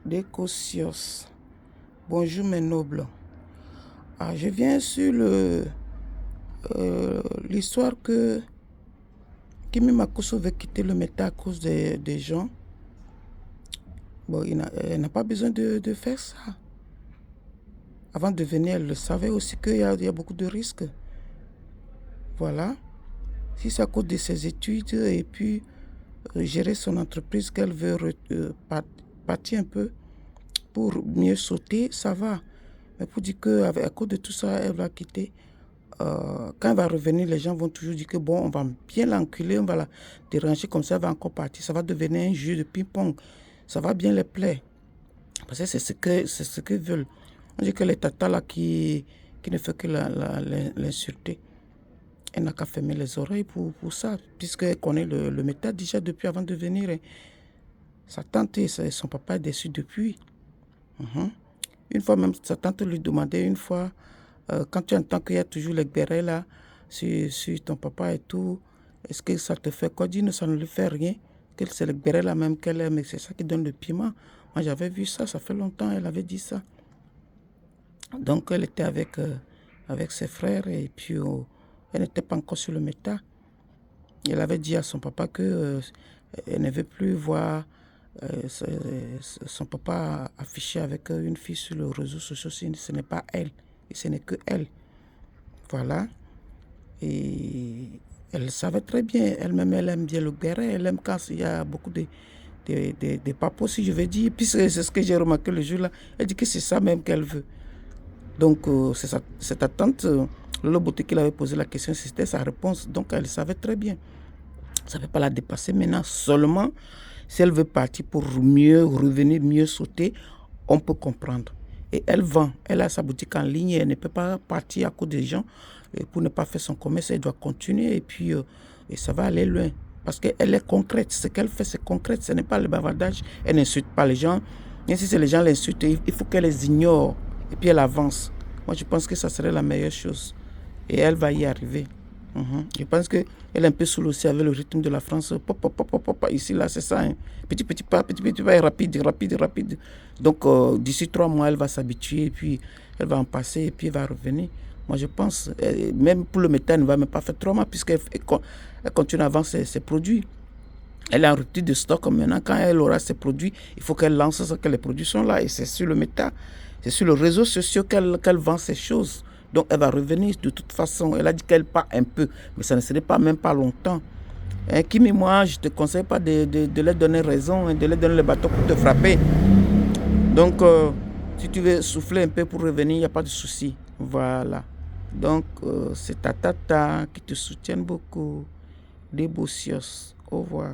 Décocios. Bonjour mes nobles. Je viens sur l'histoire que Kimi Makosso veut quitter le méta à cause des gens. Bon, elle n'a pas besoin de faire ça. Avant de venir, elle le savait aussi qu'il y a beaucoup de risques. Voilà. Si c'est à cause de ses études et puis gérer son entreprise qu'elle veut partir un peu pour mieux sauter, ça va. Mais pour dire qu'à cause de tout ça, elle va quitter. Quand elle va revenir, les gens vont toujours dire que bon, on va bien l'enculer, on va la déranger comme ça, elle va encore partir. Ça va devenir un jeu de ping-pong. Ça va bien les plaire. Parce que c'est ce qu'ils veulent. On dit que les tatas là qui ne fait que l'insulter. Elle n'a qu'à fermer les oreilles pour ça, puisqu'elle connaît le méta déjà depuis avant de venir. Hein. Sa tante et son papa est déçu depuis. Une fois même, sa tante lui demandait une fois, quand tu entends qu'il y a toujours les bérets là, sur ton papa et tout, est-ce que ça te fait quoi? Dis, non, ça ne lui fait rien. Que c'est le béret là même qu'elle aime, et c'est ça qui donne le piment. Moi j'avais vu ça, ça fait longtemps, elle avait dit ça. Donc elle était avec ses frères et puis elle n'était pas encore sur le méta. Elle avait dit à son papa que elle ne veut plus voir son papa affiché avec une fille sur les réseaux sociaux. Ce n'est pas elle, et ce n'est que elle. Voilà. Et elle savait très bien, elle-même, elle aime bien le béret, elle aime quand il y a beaucoup de papos, si je veux dire. Puis c'est ce que j'ai remarqué le jour-là. Elle dit que c'est ça même qu'elle veut. Donc, cette attente, Lolo Beauté qui avait posé la question, c'était sa réponse. Donc, elle savait très bien. Ça ne veut pas la dépasser maintenant. Seulement, si elle veut partir pour mieux revenir, mieux sauter, on peut comprendre. Et elle vend. Elle a sa boutique en ligne et elle ne peut pas partir à cause des gens. Et pour ne pas faire son commerce, elle doit continuer. Et puis, et ça va aller loin. Parce qu'elle est concrète. Ce qu'elle fait, c'est concrète. Ce n'est pas le bavardage. Elle n'insulte pas les gens. Et si les gens l'insultent, il faut qu'elle les ignore. Et puis elle avance. Moi, je pense que ça serait la meilleure chose. Et elle va y arriver. Je pense qu'elle est un peu saoule aussi avec le rythme de la France. Pop, pop, pop, pop, pop, ici, là, c'est ça. Hein. Petit pas, petit pas, rapide, rapide, rapide. Donc, d'ici 3 mois, elle va s'habituer, et puis elle va en passer, et puis elle va revenir. Moi, je pense, même pour le méthane, elle ne va même pas faire 3 mois, puisqu'elle continue à vendre ses produits. Elle est en rupture de stock maintenant. Quand elle aura ses produits, il faut qu'elle lance ça, que les produits sont là. Et c'est sur le méta, c'est sur les réseaux sociaux qu'elle vend ces choses. Donc elle va revenir de toute façon. Elle a dit qu'elle part un peu, mais ça ne serait pas même pas longtemps. Kimi, moi, je ne te conseille pas de leur donner raison, de leur donner le bâton pour te frapper. Donc, si tu veux souffler un peu pour revenir, il n'y a pas de souci. Voilà. Donc, c'est ta tata qui te soutient beaucoup. Des beaux cios. Au revoir.